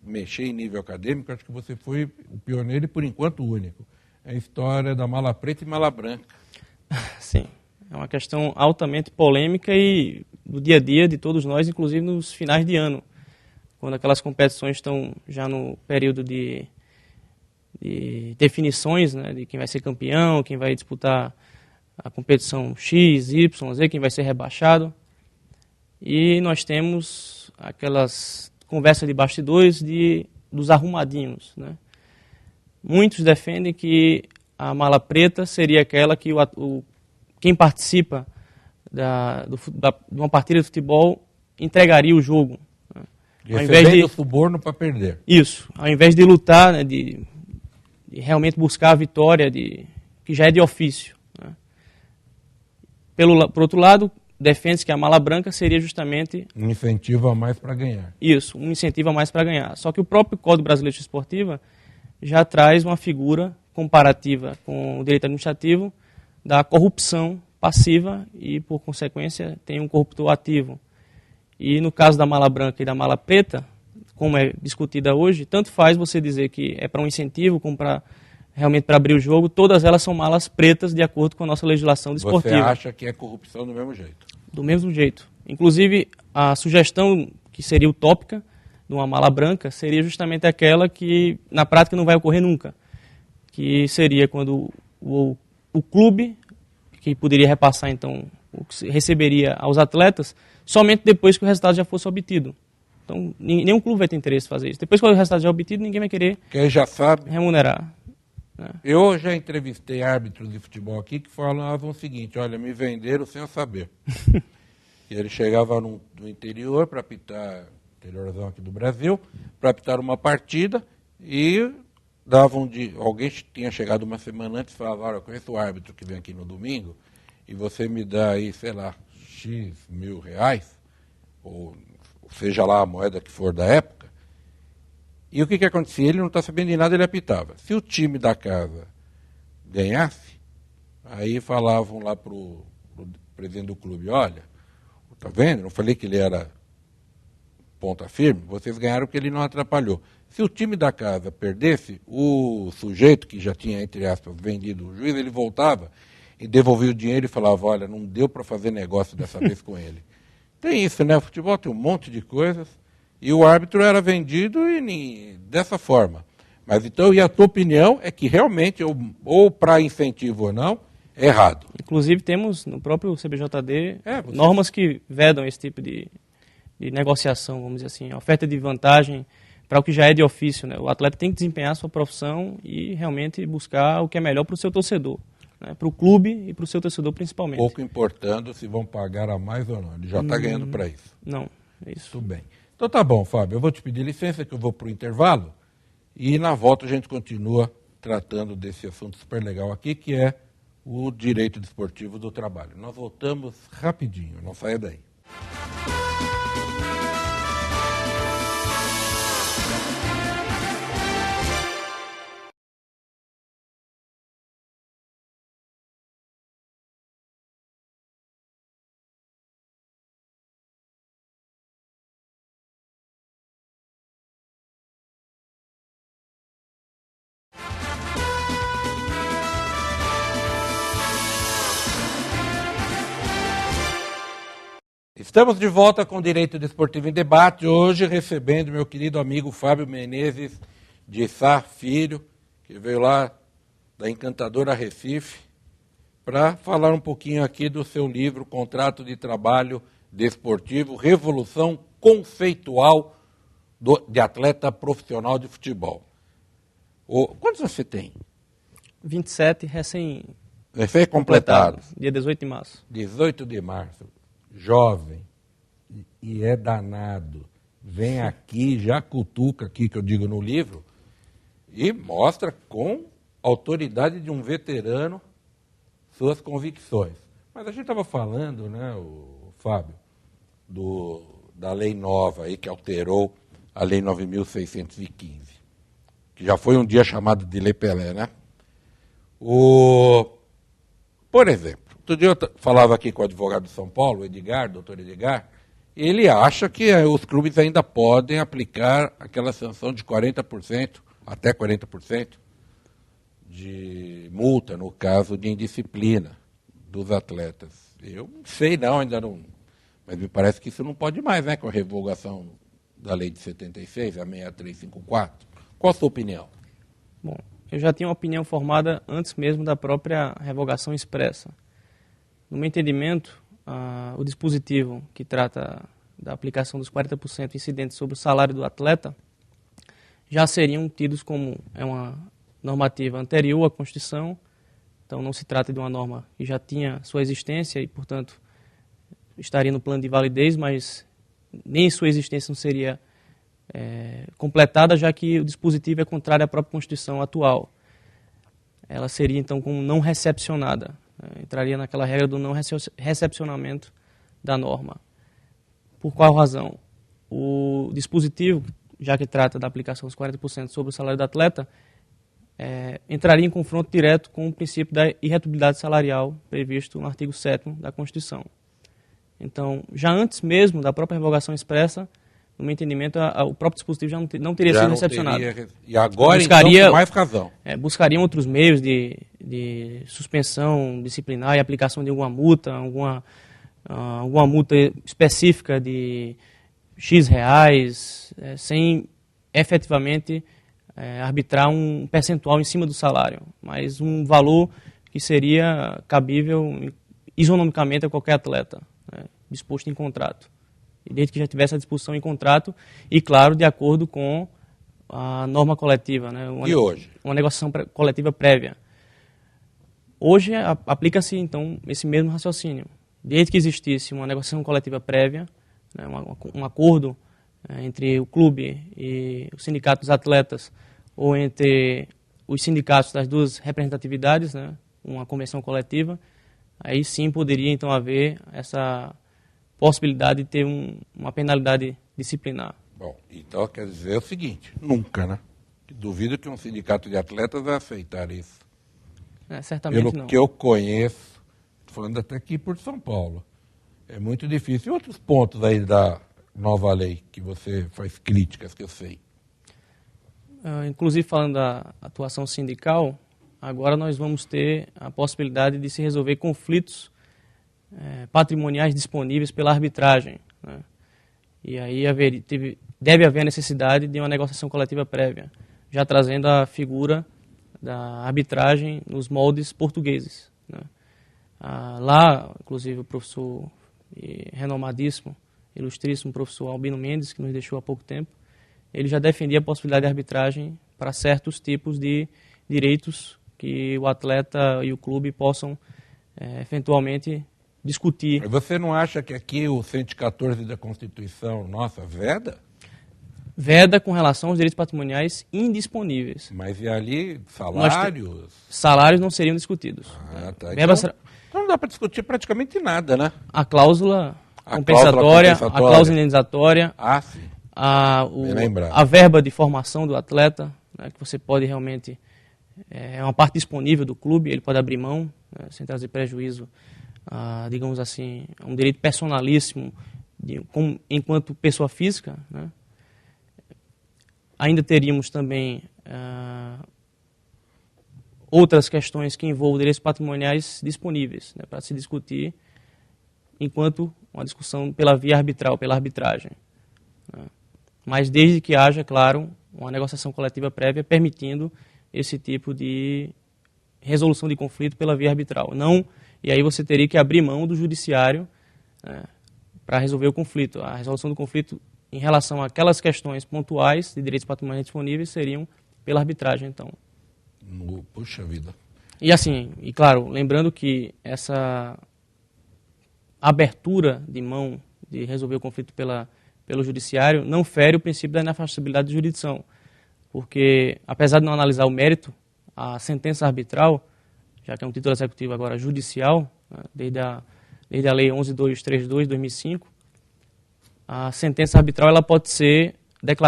mexer em nível acadêmico, acho que você foi o pioneiro e, por enquanto, o único. É a história da mala preta e mala branca. Sim, é uma questão altamente polêmica e do dia a dia de todos nós, inclusive nos finais de ano, quando aquelas competições estão já no período de definições, né, de quem vai ser campeão, quem vai disputar a competição X, Y, Z, quem vai ser rebaixado. E nós temos aquelas conversas de bastidores dos arrumadinhos, né? Muitos defendem que a mala preta seria aquela que quem participa de uma partida de futebol entregaria o jogo. Né? Recebendo suborno para perder. Isso, ao invés de lutar, né, de realmente buscar a vitória que já é de ofício. Né? Por outro lado, defende-se que a mala branca seria justamente... Um incentivo a mais para ganhar. Isso, um incentivo a mais para ganhar. Só que o próprio Código Brasileiro de Esportiva já traz uma figura comparativa com o direito administrativo da corrupção passiva e, por consequência, tem um corruptor ativo. E no caso da mala branca e da mala preta, como é discutida hoje, tanto faz você dizer que é para um incentivo, como realmente para abrir o jogo, todas elas são malas pretas de acordo com a nossa legislação desportiva. Você acha que é corrupção do mesmo jeito? Do mesmo jeito. Inclusive, a sugestão que seria utópica de uma mala branca seria justamente aquela que na prática não vai ocorrer nunca, que seria quando o clube, que poderia repassar então o que receberia aos atletas, somente depois que o resultado já fosse obtido. Então, nenhum clube vai ter interesse em fazer isso. Depois que o resultado já é obtido, ninguém vai querer já sabe remunerar. Né? Eu já entrevistei árbitros de futebol aqui que falavam o seguinte: olha, me venderam sem eu saber. E ele chegava no interior para apitar, interiorzão aqui do Brasil, para apitar uma partida e alguém tinha chegado uma semana antes e falava: olha, eu conheço o árbitro que vem aqui no domingo e você me dá aí, sei lá, X mil reais, ou seja lá a moeda que for da época. E o que acontecia? Ele não está sabendo de nada, ele apitava. Se o time da casa ganhasse, aí falavam lá para o presidente do clube: olha, tá vendo? Não falei que ele era ponta firme? Vocês ganharam porque ele não atrapalhou. Se o time da casa perdesse, o sujeito que já tinha, entre aspas, vendido o juiz, ele voltava e devolvia o dinheiro e falava: olha, não deu para fazer negócio dessa vez com ele. Tem isso, né? O futebol tem um monte de coisas. E o árbitro era vendido dessa forma. Mas então, e a tua opinião é que realmente, ou para incentivo ou não, é errado. Inclusive temos no próprio CBJD normas que vedam esse tipo de negociação, vamos dizer assim, a oferta de vantagem para o que já é de ofício. Né? O atleta tem que desempenhar a sua profissão e realmente buscar o que é melhor para o seu torcedor, né? Para o clube e para o seu torcedor principalmente. Pouco importando se vão pagar a mais ou não, ele já está ganhando para isso. Não, é isso. Tudo bem. Então tá bom, Fábio, eu vou te pedir licença que eu vou para o intervalo e na volta a gente continua tratando desse assunto super legal aqui, que é o direito desportivo do trabalho. Nós voltamos rapidinho, não saia daí. Estamos de volta com o Direito Desportivo em Debate, hoje recebendo meu querido amigo Fábio Menezes de Sá Filho, que veio lá da encantadora Recife, para falar um pouquinho aqui do seu livro Contrato de Trabalho Desportivo, Revolução Conceitual de Atleta Profissional de Futebol. Quantos você tem? 27, recém-completado. Dia 18 de março. 18 de março. Jovem, e é danado, vem aqui, já cutuca aqui, que eu digo no livro, e mostra com autoridade de um veterano suas convicções. Mas a gente estava falando, né, Fábio, da lei nova aí, que alterou a lei 9.615, que já foi um dia chamado de Lei Pelé, né? Por exemplo, outro dia eu falava aqui com o advogado de São Paulo, o Edgar, doutor Edgar, ele acha que os clubes ainda podem aplicar aquela sanção de 40%, até 40%, de multa, no caso de indisciplina dos atletas. Eu não sei não, ainda não, mas me parece que isso não pode mais, né, com a revogação da lei de 76, a 6354. Qual a sua opinião? Bom, eu já tinha uma opinião formada antes mesmo da própria revogação expressa. No meu entendimento, o dispositivo que trata da aplicação dos 40% incidentes sobre o salário do atleta já seriam tidos como uma normativa anterior à Constituição, então não se trata de uma norma que já tinha sua existência e, portanto, estaria no plano de validez, mas nem sua existência não seria completada, já que o dispositivo é contrário à própria Constituição atual. Ela seria, então, como não recepcionada, entraria naquela regra do não recepcionamento da norma. Por qual razão? O dispositivo, já que trata da aplicação dos 40% sobre o salário do atleta, entraria em confronto direto com o princípio da irretutibilidade salarial previsto no artigo 7º da Constituição. Então, já antes mesmo da própria revogação expressa, no meu entendimento, o próprio dispositivo já não teria sido recepcionado. E agora, buscaria, então, com mais razão. Buscariam outros meios de suspensão disciplinar e aplicação de alguma multa específica de X reais, sem efetivamente arbitrar um percentual em cima do salário, mas um valor que seria cabível isonomicamente a qualquer atleta, disposto em contrato. E desde que já tivesse a disposição em contrato e, claro, de acordo com a norma coletiva. E hoje? Uma negociação coletiva prévia. Hoje aplica-se, então, esse mesmo raciocínio. Desde que existisse uma negociação coletiva prévia, um acordo entre o clube e o sindicato dos atletas, ou entre os sindicatos das duas representatividades, uma convenção coletiva, aí sim poderia então haver essa possibilidade de ter uma penalidade disciplinar. Bom, então quer dizer o seguinte, nunca, né? Duvido que um sindicato de atletas vai aceitar isso. Certamente não. Pelo que eu conheço, falando até aqui por São Paulo, é muito difícil. E outros pontos aí da nova lei que você faz críticas, que eu sei? Inclusive, falando da atuação sindical, agora nós vamos ter a possibilidade de se resolver conflitos patrimoniais disponíveis pela arbitragem. E aí deve haver a necessidade de uma negociação coletiva prévia, já trazendo a figura da arbitragem nos moldes portugueses. Lá, inclusive, o professor renomadíssimo, ilustríssimo professor Albino Mendes, que nos deixou há pouco tempo, ele já defendia a possibilidade de arbitragem para certos tipos de direitos que o atleta e o clube possam eventualmente discutir. Mas você não acha que aqui o 114 da Constituição, nossa, veda? Veda com relação aos direitos patrimoniais indisponíveis. Mas e ali, salários? Salários não seriam discutidos. Tá. Então não dá para discutir praticamente nada, né? A cláusula compensatória, a cláusula indenizatória, sim. A verba de formação do atleta, que você pode realmente, é uma parte disponível do clube, ele pode abrir mão, sem trazer prejuízo, digamos assim, a um direito personalíssimo enquanto pessoa física. Ainda teríamos também outras questões que envolvem direitos patrimoniais disponíveis para se discutir enquanto uma discussão pela via arbitral, pela arbitragem. Mas desde que haja, claro, uma negociação coletiva prévia permitindo esse tipo de resolução de conflito pela via arbitral. E aí você teria que abrir mão do judiciário para resolver o conflito. A resolução do conflito em relação àquelas questões pontuais de direitos patrimoniais disponíveis seriam pela arbitragem, então. Puxa vida. E assim, e claro, lembrando que essa abertura de mão de resolver o conflito pelo judiciário não fere o princípio da inafastabilidade de jurisdição, porque apesar de não analisar o mérito, a sentença arbitral, já que é um título executivo agora judicial, desde a Lei 11.232 de 2005, a sentença arbitral ela pode ser declarada